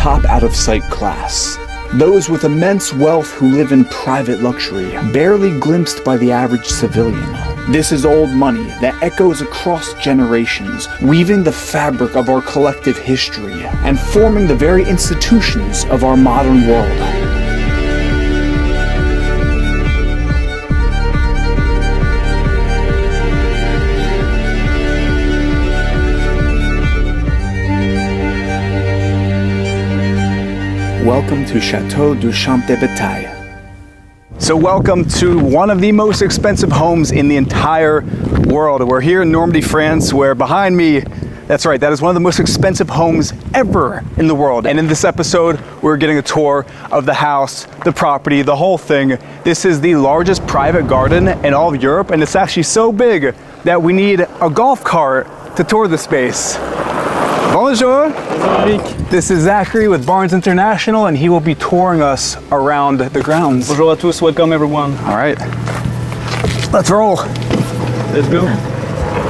top out-of-sight class. Those with immense wealth who live in private luxury, barely glimpsed by the average civilian. This is old money that echoes across generations, weaving the fabric of our collective history and forming the very institutions of our modern world. Welcome to Chateau de Bataille. So welcome to one of the most expensive homes in the entire world. We're here in Normandy, France, where behind me, that's right, that is one of the most expensive homes ever in the world. And in this episode, we're getting a tour of the house, the property, the whole thing. This is the largest private garden in all of Europe, and it's actually so big that we need a golf cart to tour the space. Bonjour! This is Zachary with Barnes International, and he will be touring us around the grounds. Bonjour à tous, welcome everyone. All right, let's roll. Let's go.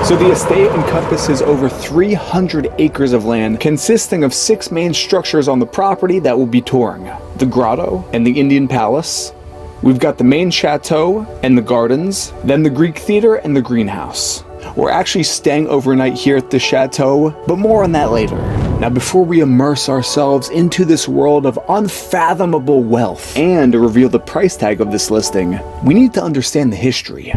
So the estate encompasses over 300 acres of land, consisting of 6 main structures on the property that we'll be touring. The Grotto and the Indian Palace. We've got the main chateau and the gardens, then the Greek theater and the greenhouse. We're actually staying overnight here at the chateau, but more on that later. Now, before we immerse ourselves into this world of unfathomable wealth and reveal the price tag of this listing, we need to understand the history.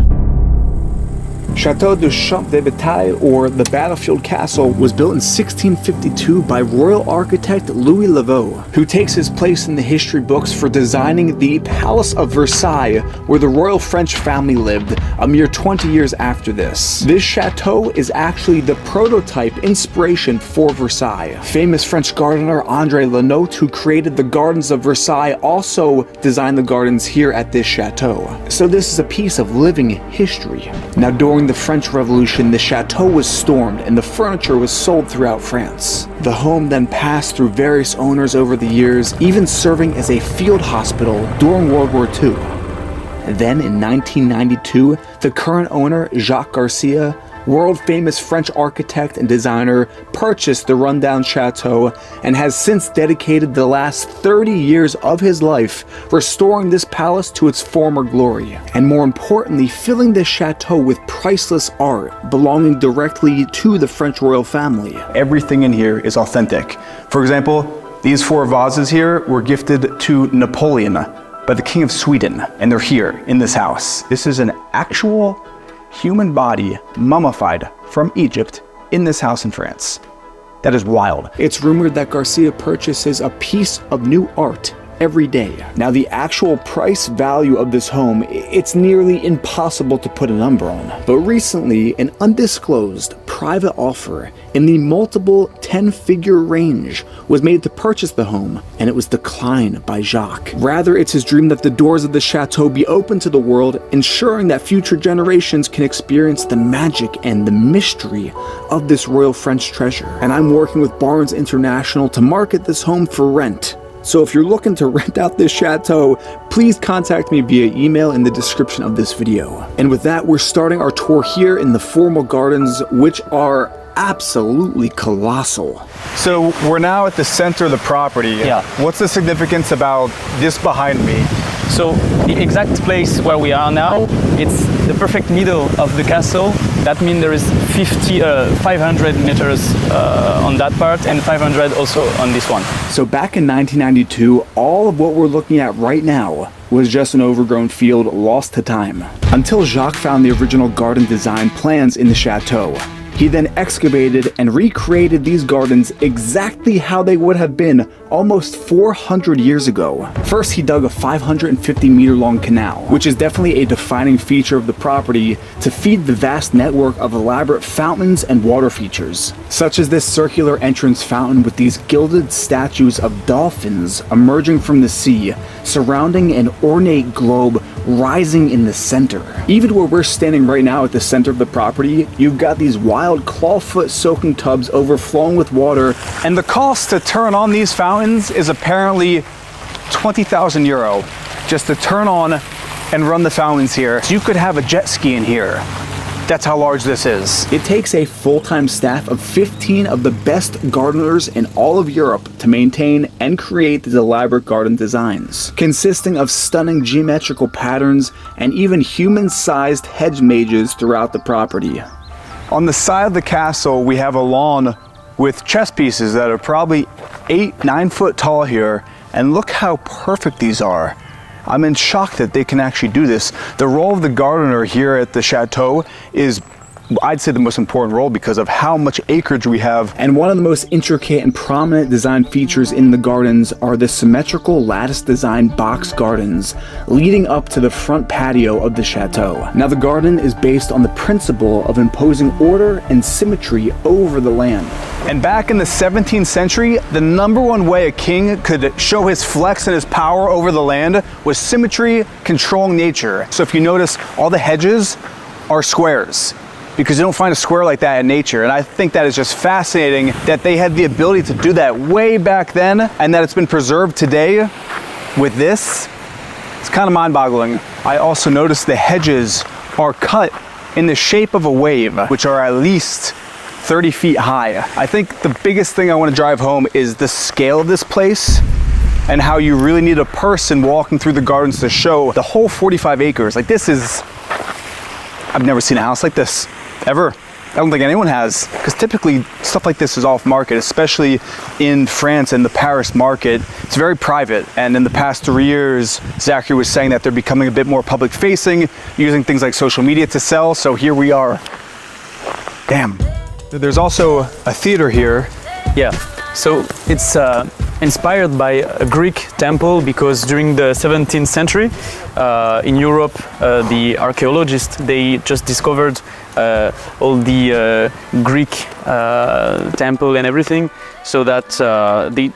Chateau de Bataille, or the Battlefield Castle, was built in 1652 by royal architect Louis Laveau, who takes his place in the history books for designing the Palace of Versailles, where the royal French family lived a mere 20 years after this. This chateau is actually the prototype inspiration for Versailles. Famous French gardener André Lenotre, who created the Gardens of Versailles, also designed the gardens here at this chateau. So this is a piece of living history. Now, during the French Revolution, the chateau was stormed and the furniture was sold throughout France. The home then passed through various owners over the years, even serving as a field hospital during World War II. Then in 1992, the current owner, Jacques Garcia, world-famous French architect and designer, purchased the rundown chateau and has since dedicated the last 30 years of his life restoring this palace to its former glory, and more importantly, filling this chateau with priceless art belonging directly to the French royal family. Everything in here is authentic. For example, these 4 vases here were gifted to Napoleon by the King of Sweden, and they're here in this house. This is an actual human body mummified from Egypt in this house in France. That is wild. It's rumored that Garcia purchases a piece of new art every day. Now, the actual price value of this home, it's nearly impossible to put a number on. But recently, an undisclosed private offer in the multiple 10-figure range was made to purchase the home, and it was declined by Jacques. Rather, it's his dream that the doors of the chateau be open to the world, ensuring that future generations can experience the magic and the mystery of this royal French treasure. And I'm working with Barnes International to market this home for rent. So if you're looking to rent out this chateau, please contact me via email in the description of this video. And with that, we're starting our tour here in the formal gardens, which are absolutely colossal. So we're now at the center of the property. Yeah. What's the significance about this behind me? So the exact place where we are now, it's the perfect middle of the castle. That means there is 500 meters on that part and 500 also on this one. So back in 1992, all of what we're looking at right now was just an overgrown field lost to time. Until Jacques found the original garden design plans in the chateau. He then excavated and recreated these gardens exactly how they would have been almost 400 years ago. First, he dug a 550-meter-long canal, which is definitely a defining feature of the property, to feed the vast network of elaborate fountains and water features, such as this circular entrance fountain with these gilded statues of dolphins emerging from the sea, surrounding an ornate globe rising in the center. Even where we're standing right now at the center of the property, you've got these wild clawfoot soaking tubs overflowing with water, and the cost to turn on these fountains is apparently 20,000 euro just to turn on and run the fountains here. So you could have a jet ski in here. That's how large this is. It takes a full-time staff of 15 of the best gardeners in all of Europe to maintain and create these elaborate garden designs, consisting of stunning geometrical patterns and even human-sized hedge mages throughout the property. On the side of the castle, we have a lawn with chess pieces that are probably 8-9 foot tall here, and look how perfect these are. I'm in shock that they can actually do this. The role of the gardener here at the chateau is, I'd say, the most important role because of how much acreage we have. And one of the most intricate and prominent design features in the gardens are the symmetrical lattice design box gardens leading up to the front patio of the chateau. Now, the garden is based on the principle of imposing order and symmetry over the land. And back in the 17th century, the number one way a king could show his flex and his power over the land was symmetry, controlling nature. So if you notice, all the hedges are squares, because you don't find a square like that in nature. And I think that is just fascinating that they had the ability to do that way back then, and that it's been preserved today with this. It's kind of mind-boggling. I also noticed the hedges are cut in the shape of a wave, which are at least 30 feet high. I think the biggest thing I want to drive home is the scale of this place and how you really need a person walking through the gardens to show the whole 45 acres. Like, this is, I've never seen a house like this, ever. I don't think anyone has, because typically stuff like this is off market, especially in France and the Paris market. It's very private, and in the past 3 years, Zachary was saying that they're becoming a bit more public facing, using things like social media to sell, so here we are. Damn. There's also a theater here. Yeah, so it's inspired by a Greek temple, because during the 17th century in Europe, the archaeologists, they just discovered all the Greek temple and everything, so that they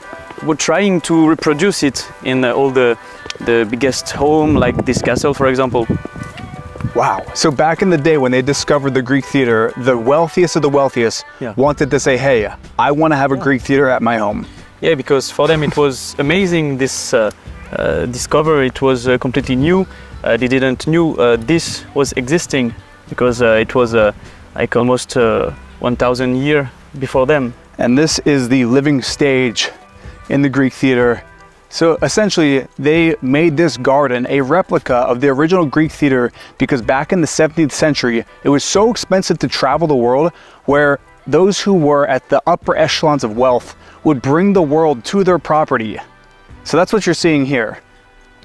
were trying to reproduce it in all the biggest home, like this castle, for example. Wow. So back in the day when they discovered the Greek theater, the wealthiest of the wealthiest wanted to say, hey, I want to have a Greek theater at my home. Yeah, because for them it was amazing, this discovery. It was completely new. They didn't knew this was existing, because it was like almost 1,000 years before them. And this is the living stage in the Greek theater. So essentially, they made this garden a replica of the original Greek theater because back in the 17th century, it was so expensive to travel the world, where those who were at the upper echelons of wealth would bring the world to their property. So that's what you're seeing here.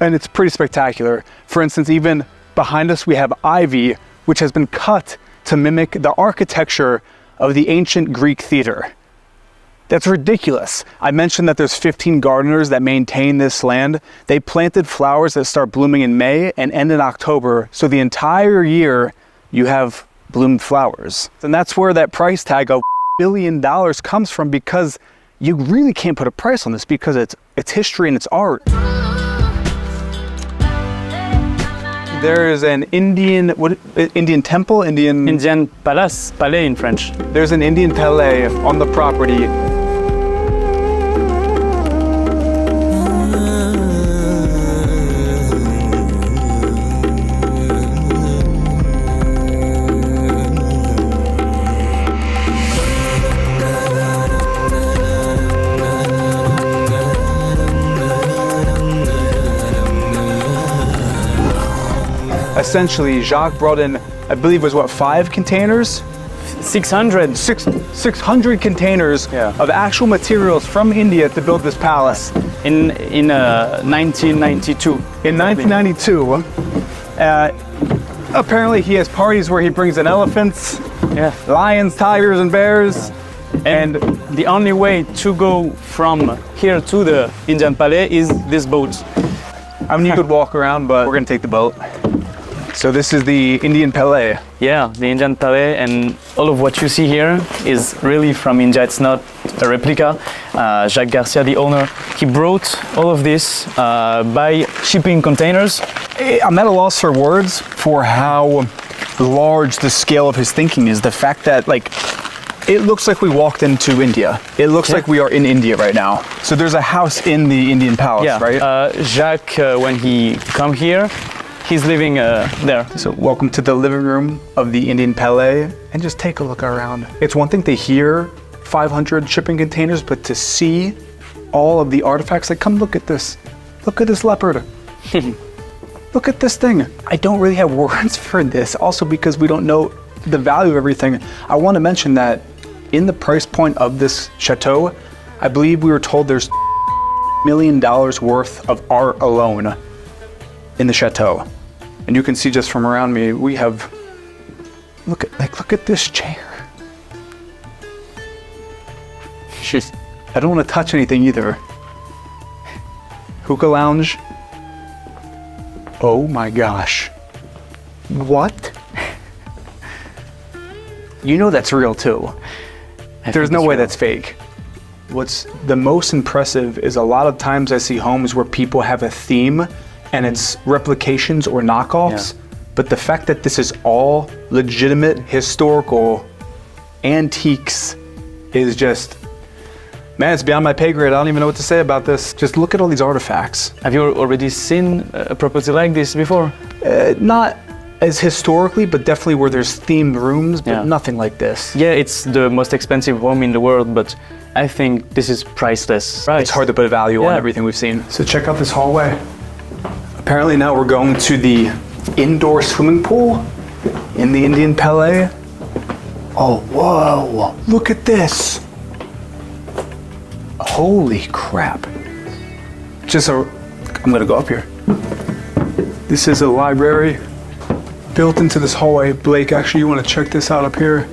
And it's pretty spectacular. For instance, even behind us, we have ivy, which has been cut to mimic the architecture of the ancient Greek theater. That's ridiculous. I mentioned that there's 15 gardeners that maintain this land. They planted flowers that start blooming in May and end in October. So the entire year you have bloomed flowers. And that's where that price tag of $1 billion comes from, because you really can't put a price on this because it's history and it's art. There is an Indian temple? Indian palace, palais in French. There's an Indian palais on the property. Essentially, Jacques brought in, I believe it was what, 5 containers? 600. 600 containers of actual materials from India to build this palace. In 1992. In 1992. Apparently he has parties where he brings in elephants, lions, tigers, and bears. And the only way to go from here to the Indian Palais is this boat. I mean, you could walk around, but we're gonna take the boat. So this is the Indian Palais. Yeah, the Indian Palais, and all of what you see here is really from India. It's not a replica. Jacques Garcia, the owner, he brought all of this by shipping containers. I'm at a loss for words for how large the scale of his thinking is. The fact that, like, it looks like we walked into India. It looks like we are in India right now. So there's a house in the Indian palace, right? Jacques, when he come here, he's living there. So welcome to the living room of the Indian Palais, and just take a look around. It's one thing to hear 500 shipping containers, but to see all of the artifacts, like come look at this. Look at this leopard. Look at this thing. I don't really have words for this, also because we don't know the value of everything. I want to mention that in the price point of this chateau, I believe we were told there's $1 million worth of art alone in the chateau. And you can see just from around me, we have, look at this chair. Just, I don't want to touch anything either. Hookah lounge. Oh my gosh. What? You know that's real too. There's no way that's fake. What's the most impressive is a lot of times I see homes where people have a theme and it's replications or knockoffs, but the fact that this is all legitimate historical antiques is just, man, it's beyond my pay grade. I don't even know what to say about this. Just look at all these artifacts. Have you already seen a property like this before? Not as historically, but definitely where there's themed rooms, but nothing like this. Yeah, it's the most expensive home in the world, but I think this is priceless. It's hard to put a value on everything we've seen. So check out this hallway. Apparently now we're going to the indoor swimming pool in the Indian Palais. Oh, whoa, look at this. Holy crap. I'm gonna go up here. This is a library built into this hallway. Blake, actually, you wanna check this out up here?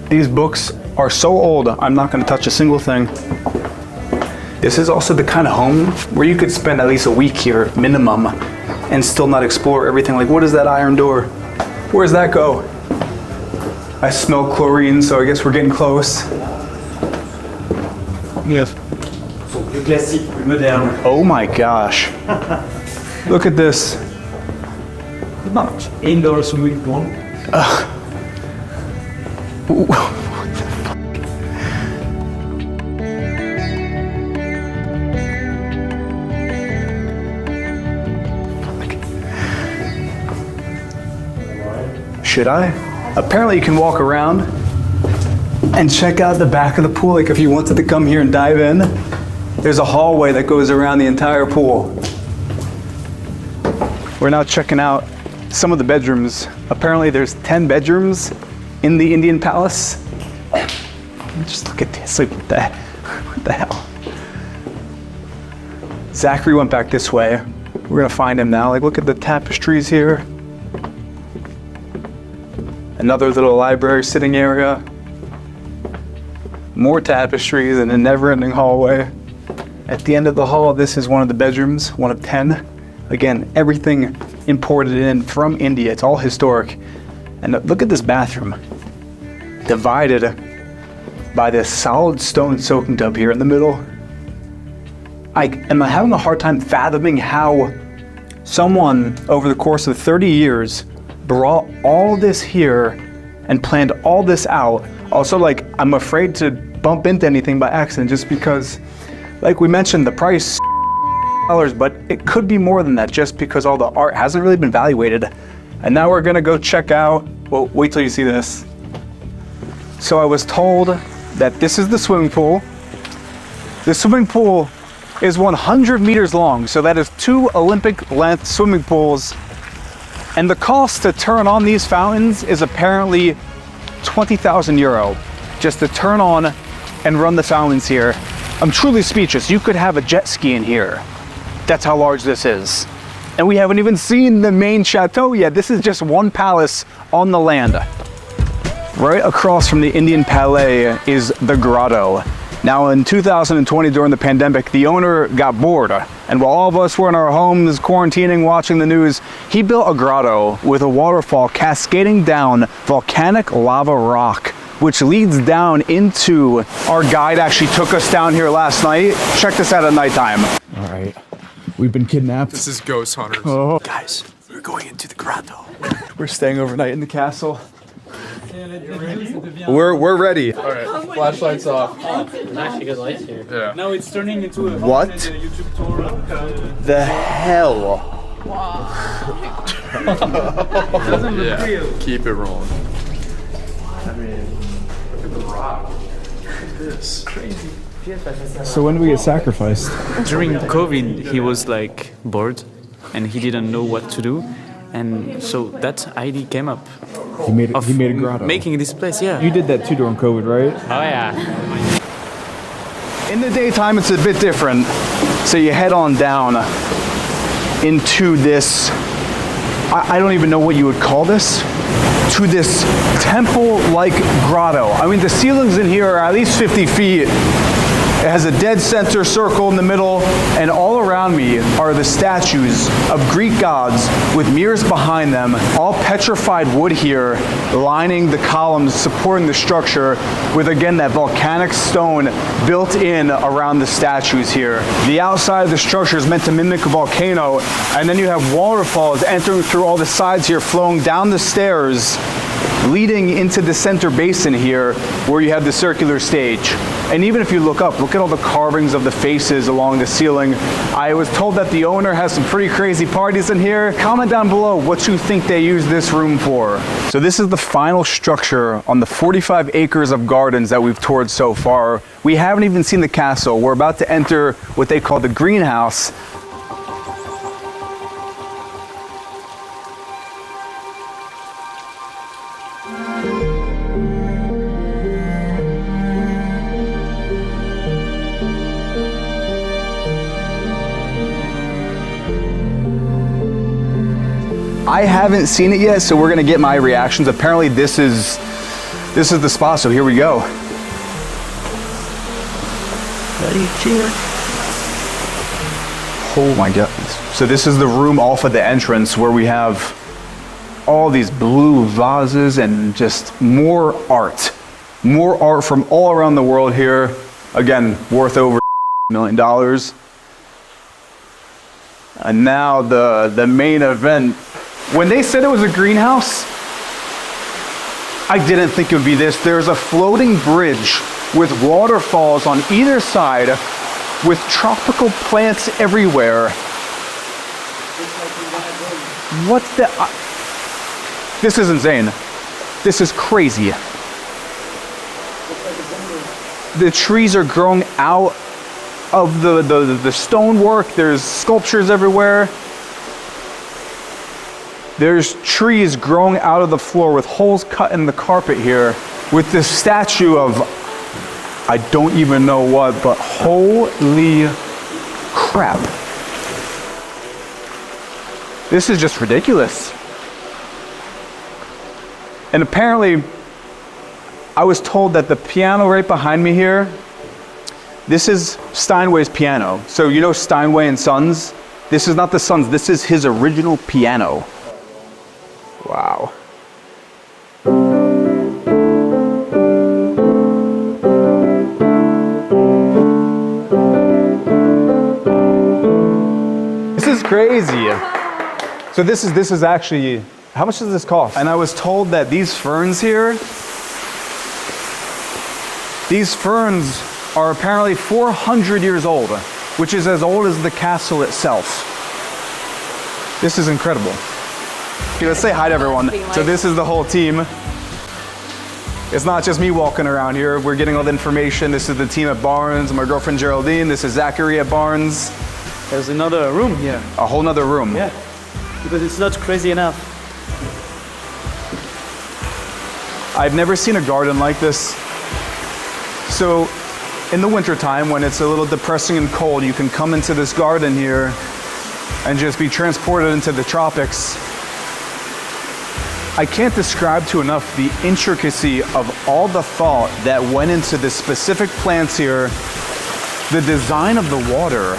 These books are so old, I'm not gonna touch a single thing. This is also the kind of home where you could spend at least a week here, minimum, and still not explore everything. Like, what is that iron door? Where does that go? I smell chlorine, so I guess we're getting close. Yes. Plus classique, plus moderne. Oh my gosh. Look at this. Indoor swimming pool. Should I? Apparently you can walk around and check out the back of the pool. Like if you wanted to come here and dive in, there's a hallway that goes around the entire pool. We're now checking out some of the bedrooms. Apparently there's 10 bedrooms in the Indian Palace. Just look at this, like what the hell? Zachary went back this way. We're gonna find him now. Like look at the tapestries here. Another little library sitting area. More tapestries and a never-ending hallway. At the end of the hall, this is one of the bedrooms, one of 10. Again, everything imported in from India. It's all historic. And look at this bathroom. Divided by this solid stone soaking tub here in the middle. Am I having a hard time fathoming how someone over the course of 30 years brought all this here and planned all this out. Also, like, I'm afraid to bump into anything by accident just because, like we mentioned, the price $, but it could be more than that just because all the art hasn't really been evaluated. And now we're gonna go check out, well, wait till you see this. So I was told that this is the swimming pool. The swimming pool is 100 meters long, so that is 2 Olympic-length swimming pools. And the cost to turn on these fountains is apparently 20,000 euro, just to turn on and run the fountains here. I'm truly speechless. You could have a jet ski in here. That's how large this is. And we haven't even seen the main chateau yet. This is just one palace on the land. Right across from the Indian Palais is the Grotto. Now in 2020, during the pandemic, the owner got bored. And while all of us were in our homes, quarantining, watching the news, he built a grotto with a waterfall cascading down volcanic lava rock, which leads down into, our guide actually took us down here last night. Check this out at nighttime. All right, we've been kidnapped. This is Ghost Hunters. Oh. Guys, we're going into the grotto. We're staying overnight in the castle. We're ready. All right, flashlights off. There's actually good lights here. Yeah. Now it's turning into a What? YouTube tour. The hell? Doesn't look real. Keep it rolling. I mean, look at the rock. Look at this. Crazy. So when do we get sacrificed? During COVID, he was like bored and he didn't know what to do. And so that idea came up. He made a grotto. Making this place, yeah. You did that too during COVID, right? Oh, yeah. In the daytime, it's a bit different. So you head on down into this, I don't even know what you would call this, to this temple-like grotto. I mean, the ceilings in here are at least 50 feet. It has a dead center circle in the middle, and all around me are the statues of Greek gods with mirrors behind them, all petrified wood here, lining the columns, supporting the structure, with again that volcanic stone built in around the statues here. The outside of the structure is meant to mimic a volcano, and then you have waterfalls entering through all the sides here, flowing down the stairs, leading into the center basin here, where you have the circular stage. And even if you look up, look at all the carvings of the faces along the ceiling. I was told that the owner has some pretty crazy parties in here. Comment down below what you think they use this room for. So this is the final structure on the 45 acres of gardens that we've toured so far. We haven't even seen the castle. We're about to enter what they call the greenhouse. I haven't seen it yet, so we're gonna get my reactions. Apparently this is the spot, so here we go. Oh my God. So this is the room off of the entrance where we have all these blue vases and just more art. More art from all around the world here. Again, worth over $1 million. And now the main event. When they said it was a greenhouse, I didn't think it would be this. There's a floating bridge with waterfalls on either side with tropical plants everywhere. What the? This is insane. This is crazy. The trees are growing out of the stonework. There's sculptures everywhere. There's trees growing out of the floor with holes cut in the carpet here with this statue of, I don't even know what, but holy crap. This is just ridiculous. And apparently, I was told that the piano right behind me here, this is Steinway's piano. So you know Steinway and Sons? This is not the Sons, this is his original piano. Wow. This is crazy. So this is actually, how much does this cost? And I was told that these ferns here, these ferns are apparently 400 years old, which is as old as the castle itself. This is incredible. Okay, let's say hi to everyone. So this is the whole team. It's not just me walking around here. We're getting all the information. This is the team at Barnes, my girlfriend Geraldine. This is Zachary at Barnes. There's another room here. A whole nother room. Yeah, because it's not crazy enough. I've never seen a garden like this. So in the wintertime, when it's a little depressing and cold, you can come into this garden here and just be transported into the tropics. I can't describe to enough the intricacy of all the thought that went into the specific plants here, the design of the water,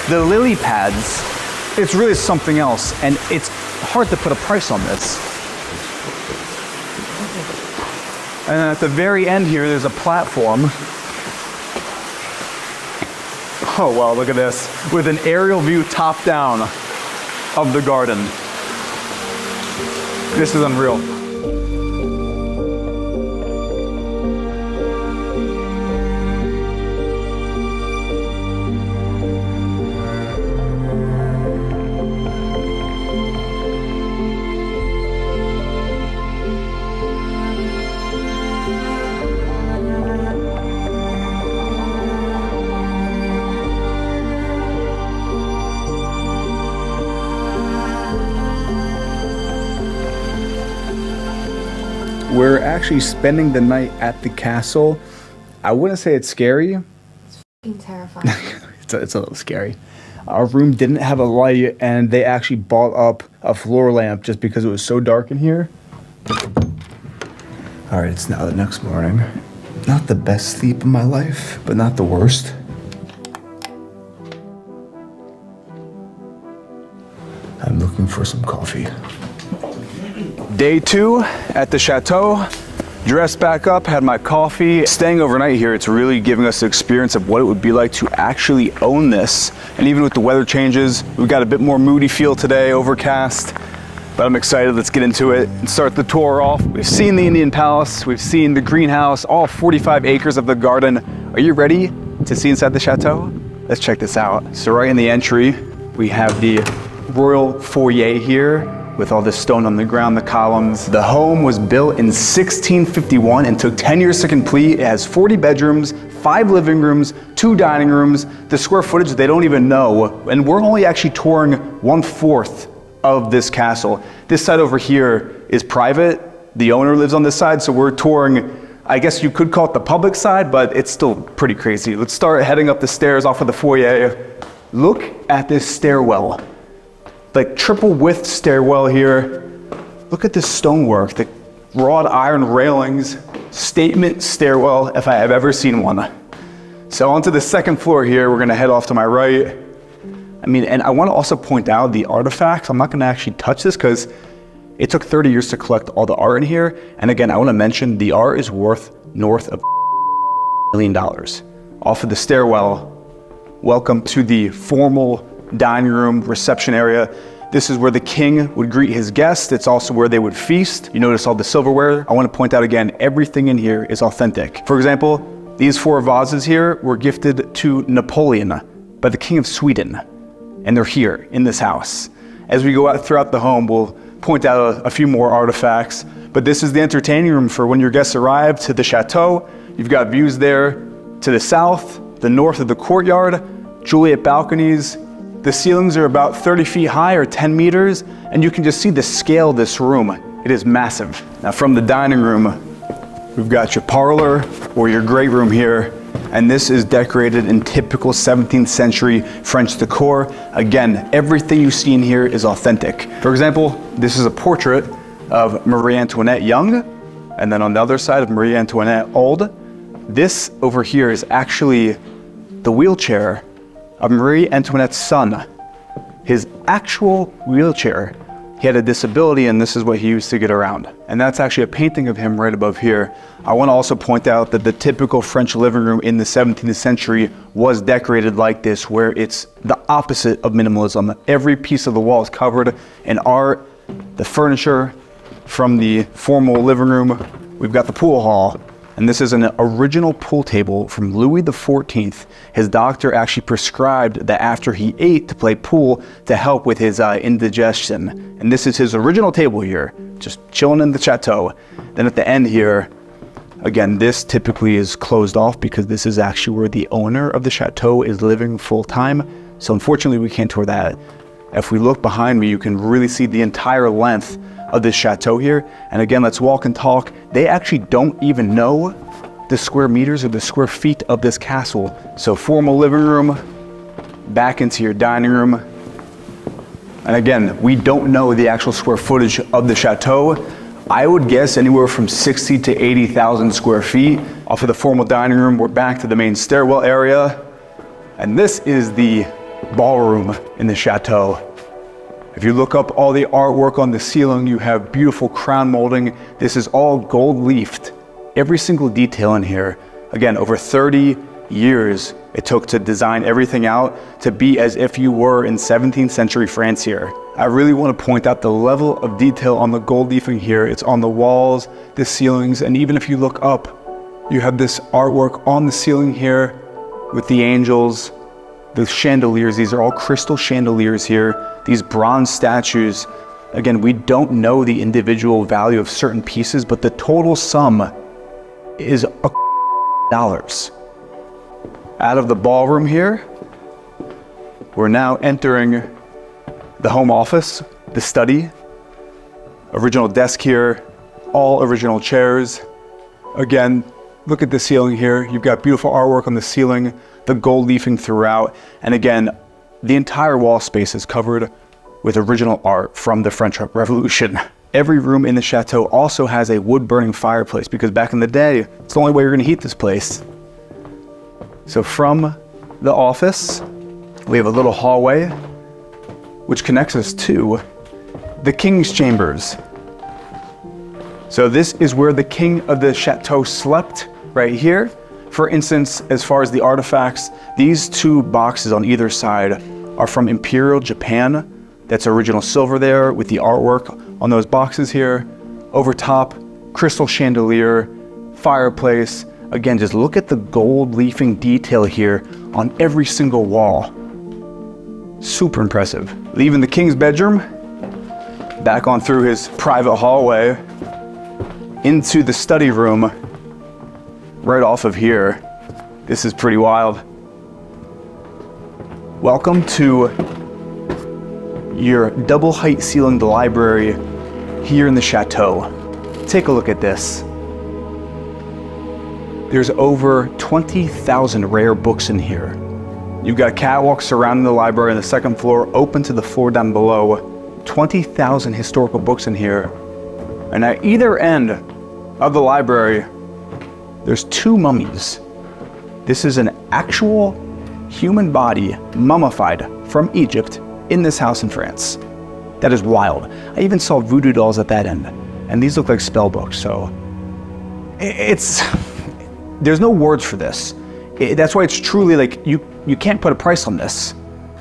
the lily pads. It's really something else, and it's hard to put a price on this. And then at the very end here, there's a platform. Oh wow, look at this. With an aerial view top down of the garden. This is unreal. actually spending the night at the castle. I wouldn't say it's scary. Terrifying. It's a little scary. Our room didn't have a light, and they actually bought up a floor lamp just because it was so dark in here. All right, it's now the next morning. Not the best sleep of my life, but not the worst. I'm looking for some coffee. Day 2 at the chateau. Dressed back up, had my coffee. Staying overnight here, it's really giving us the experience of what it would be like to actually own this. And even with the weather changes, we've got a bit more moody feel today, overcast. But I'm excited, let's get into it and start the tour off. We've seen the Indian Palace, we've seen the greenhouse, all 45 acres of the garden. Are you ready to see inside the chateau? Let's check this out. So right in the entry, we have the royal foyer here with all this stone on the ground, the columns. The home was built in 1651 and took 10 years to complete. It has 40 bedrooms, 5 living rooms, 2 dining rooms. The square footage, they don't even know. And we're only actually touring 1/4 of this castle. This side over here is private. The owner lives on this side, so we're touring, I guess you could call it the public side, but it's still pretty crazy. Let's start heading up the stairs off of the foyer. Look at this stairwell. Like triple width stairwell here. Look at this stonework, the wrought iron railings, statement stairwell if I have ever seen one. So onto the second floor here, we're gonna head off to my right. I mean, and I wanna also point out the artifacts. I'm not gonna actually touch this because it took 30 years to collect all the art in here. And again, I wanna mention the art is worth north of $1 million. Off of the stairwell, welcome to the formal dining room, reception area. This is where the king would greet his guests. It's also where they would feast. You notice all the silverware. I want to point out again, everything in here is authentic. For example, these 4 vases here were gifted to Napoleon by the King of Sweden, and they're here in this house. As we go out throughout the home, we'll point out a few more artifacts, but this is the entertaining room for when your guests arrive to the chateau. You've got views there to the south, the north of the courtyard, Juliet balconies. The ceilings are about 30 feet high or 10 meters, and you can just see the scale of this room. It is massive. Now from the dining room, we've got your parlor or your great room here, and this is decorated in typical 17th century French decor. Again, everything you see in here is authentic. For example, this is a portrait of Marie Antoinette young, and then on the other side of Marie Antoinette old. This over here is actually the wheelchair of Marie Antoinette's son. His actual wheelchair. He had a disability, and this is what he used to get around. And that's actually a painting of him right above here. I want to also point out that the typical French living room in the 17th century was decorated like this, where it's the opposite of minimalism. Every piece of the wall is covered in art. The furniture from the formal living room. We've got the pool hall. And this is an original pool table from Louis XIV. His doctor actually prescribed that after he ate to play pool to help with his indigestion. And this is his original table here, just chilling in the chateau. Then at the end here, again, this typically is closed off because this is actually where the owner of the chateau is living full time. So unfortunately we can't tour that. If we look behind me, you can really see the entire length of this chateau here. And again, let's walk and talk. They actually don't even know the square meters or the square feet of this castle. So formal living room, back into your dining room. And again, we don't know the actual square footage of the chateau. I would guess anywhere from 60 to 80,000 square feet. Off of the formal dining room, we're back to the main stairwell area. And this is the ballroom in the chateau. If you look up all the artwork on the ceiling, you have beautiful crown molding. This is all gold leafed. Every single detail in here. Again, over 30 years it took to design everything out to be as if you were in 17th century France here. I really want to point out the level of detail on the gold leafing here. It's on the walls, the ceilings, and even if you look up, you have this artwork on the ceiling here with the angels, the chandeliers. These are all crystal chandeliers here. These bronze statues. Again, we don't know the individual value of certain pieces, but the total sum is $1. Out of the ballroom here, we're now entering the home office, the study. Original desk here, all original chairs. Again, look at the ceiling here. You've got beautiful artwork on the ceiling, the gold leafing throughout. And again, the entire wall space is covered with original art from the French Revolution. Every room in the chateau also has a wood-burning fireplace because back in the day, it's the only way you're gonna heat this place. So from the office, we have a little hallway which connects us to the king's chambers. So this is where the king of the chateau slept, right here. For instance, as far as the artifacts, these two boxes on either side are from Imperial Japan. That's original silver there with the artwork on those boxes here. Over top, crystal chandelier, fireplace. Again, just look at the gold leafing detail here on every single wall. Super impressive. Leaving the king's bedroom, back on through his private hallway, into the study room, right off of here. This is pretty wild. Welcome to your double height ceilinged library here in the chateau. Take a look at this. There's over 20,000 rare books in here. You've got catwalks surrounding the library on the second floor, open to the floor down below. 20,000 historical books in here. And at either end of the library, there's two mummies. This is an actual human body, mummified from Egypt, in this house in France. That is wild. I even saw voodoo dolls at that end, and these look like spell books, so there's no words for this. That's why it's truly like, you can't put a price on this.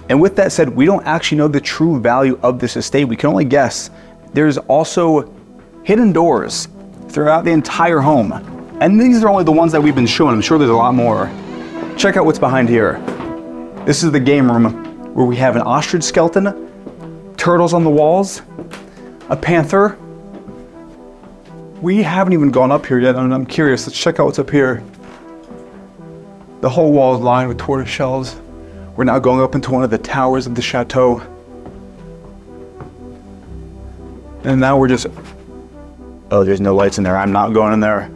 And with that said, we don't actually know the true value of this estate. We can only guess. There's also hidden doors throughout the entire home. And these are only the ones that we've been shown. I'm sure there's a lot more. Check out what's behind here. This is the game room where we have an ostrich skeleton, turtles on the walls, a panther. We haven't even gone up here yet, and I'm curious. Let's check out what's up here. The whole wall is lined with tortoise shells. We're now going up into one of the towers of the chateau. And now we're just, oh, there's no lights in there. I'm not going in there.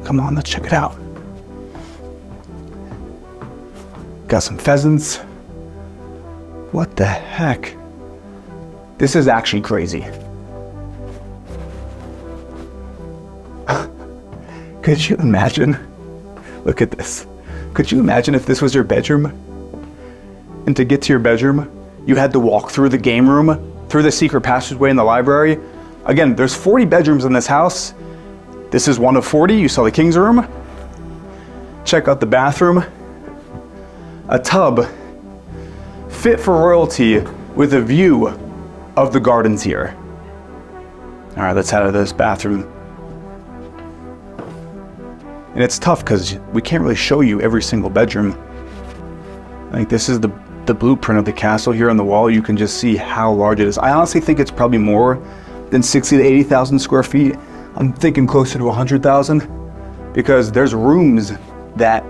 Come on, let's check it out. Got some pheasants. What the heck? This is actually crazy. Could you imagine? Look at this. Could you imagine if this was your bedroom? And to get to your bedroom, you had to walk through the game room, through the secret passageway in the library. Again, there's 40 bedrooms in this house. This is one of 40. You saw the king's room. Check out the bathroom. A tub fit for royalty with a view of the gardens here. All right, let's head out of this bathroom. And it's tough because we can't really show you every single bedroom. I think this is the blueprint of the castle here on the wall. You can just see how large it is. I honestly think it's probably more than 60 to 80,000 square feet. I'm thinking closer to 100,000 because there's rooms that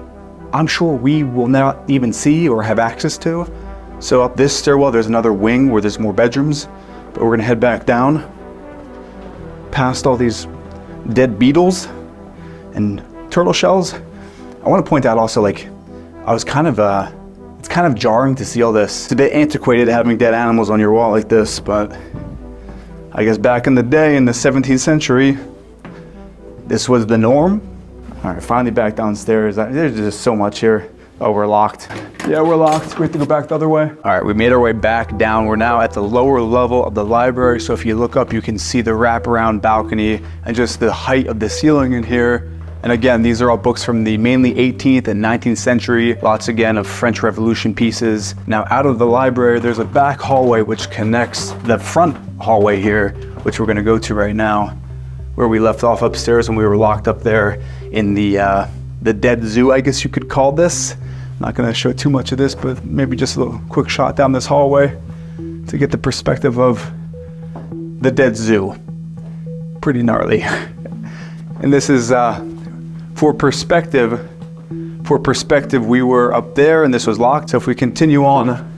I'm sure we will not even see or have access to. So up this stairwell, there's another wing where there's more bedrooms, but we're gonna head back down past all these dead beetles and turtle shells. I want to point out also, like, it's kind of jarring to see all this. It's a bit antiquated having dead animals on your wall like this, but I guess back in the day, in the 17th century, this was the norm. All right, finally back downstairs. There's just so much here. Oh, we're locked. Yeah, we're locked. We have to go back the other way. All right, we made our way back down. We're now at the lower level of the library. So if you look up, you can see the wraparound balcony and just the height of the ceiling in here. And again, these are all books from the mainly 18th and 19th century. Lots again of French Revolution pieces. Now out of the library, there's a back hallway which connects the front hallway here, which we're gonna go to right now, where we left off upstairs when we were locked up there in the dead zoo, I guess you could call this. I'm not gonna show too much of this, but maybe just a little quick shot down this hallway to get the perspective of the dead zoo. Pretty gnarly. And this is, for perspective, we were up there and this was locked. So if we continue on,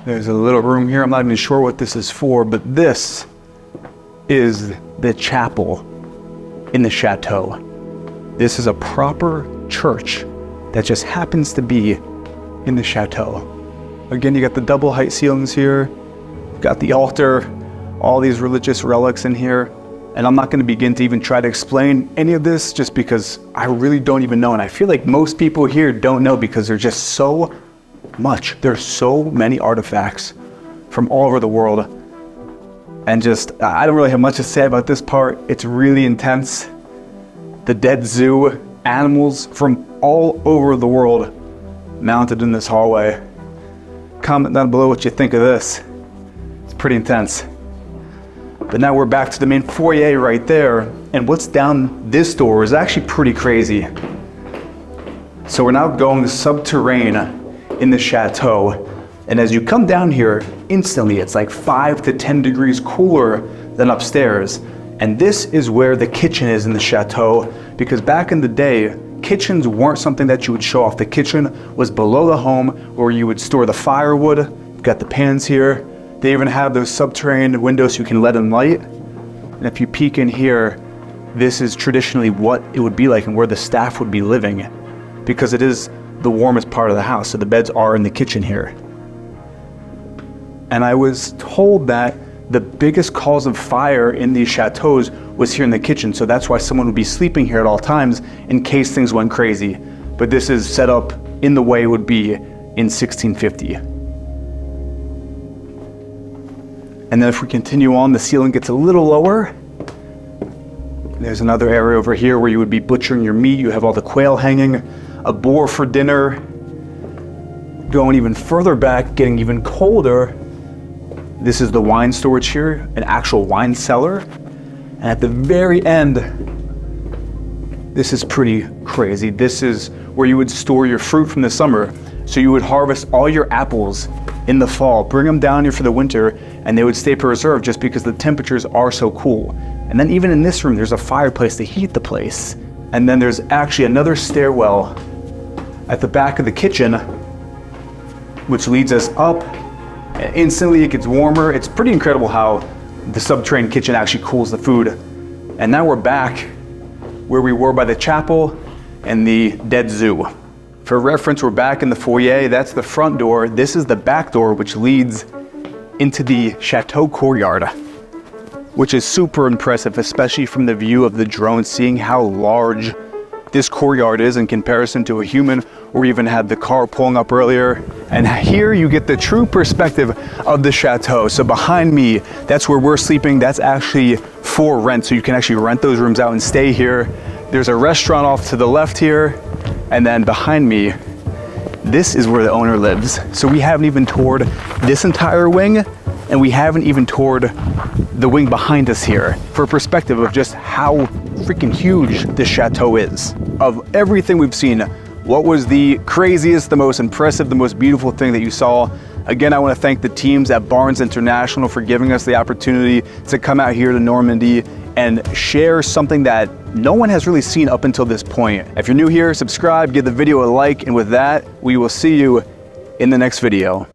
there's a little room here. I'm not even sure what this is for, but this is the chapel in the chateau. This is a proper church that just happens to be in the chateau. Again, you got the double height ceilings here, got the altar, all these religious relics in here. And I'm not going to begin to even try to explain any of this just because I really don't even know. And I feel like most people here don't know because there's just so much. There's so many artifacts from all over the world. And just, I don't really have much to say about this part. It's really intense. The dead zoo, animals from all over the world mounted in this hallway. Comment down below what you think of this. It's pretty intense. But now we're back to the main foyer right there, and what's down this door is actually pretty crazy. So we're now going subterranean in the chateau, and as you come down here, instantly it's like 5 to 10 degrees cooler than upstairs. And this is where the kitchen is in the chateau, because back in the day, kitchens weren't something that you would show off. The kitchen was below the home where you would store the firewood. You've got the pans here. They even have those subterranean windows so you can let in light. And if you peek in here, this is traditionally what it would be like and where the staff would be living, because it is the warmest part of the house. So the beds are in the kitchen here. And I was told that the biggest cause of fire in these chateaus was here in the kitchen. So that's why someone would be sleeping here at all times in case things went crazy. But this is set up in the way it would be in 1650. And then if we continue on, the ceiling gets a little lower. There's another area over here where you would be butchering your meat. You have all the quail hanging, a boar for dinner. Going even further back, getting even colder, this is the wine storage here, an actual wine cellar. And at the very end, this is pretty crazy. This is where you would store your fruit from the summer. So you would harvest all your apples in the fall, bring them down here for the winter, and they would stay preserved just because the temperatures are so cool. And then even in this room, there's a fireplace to heat the place. And then there's actually another stairwell at the back of the kitchen, which leads us up. And instantly it gets warmer. It's pretty incredible how the subterranean kitchen actually cools the food. And now we're back where we were by the chapel and the dead zoo. For reference, we're back in the foyer. That's the front door. This is the back door, which leads into the chateau courtyard, which is super impressive, especially from the view of the drone, seeing how large this courtyard is in comparison to a human, or even had the car pulling up earlier. And here you get the true perspective of the chateau. So behind me, that's where we're sleeping. That's actually for rent. So you can actually rent those rooms out and stay here. There's a restaurant off to the left here. And then behind me, this is where the owner lives. So we haven't even toured this entire wing, and we haven't even toured the wing behind us here for a perspective of just how freaking huge this chateau is. Of everything we've seen, what was the craziest, the most impressive, the most beautiful thing that you saw? Again, I want to thank the teams at Barnes International for giving us the opportunity to come out here to Normandy and share something that no one has really seen up until this point. If you're new here, subscribe, give the video a like, and with that, we will see you in the next video.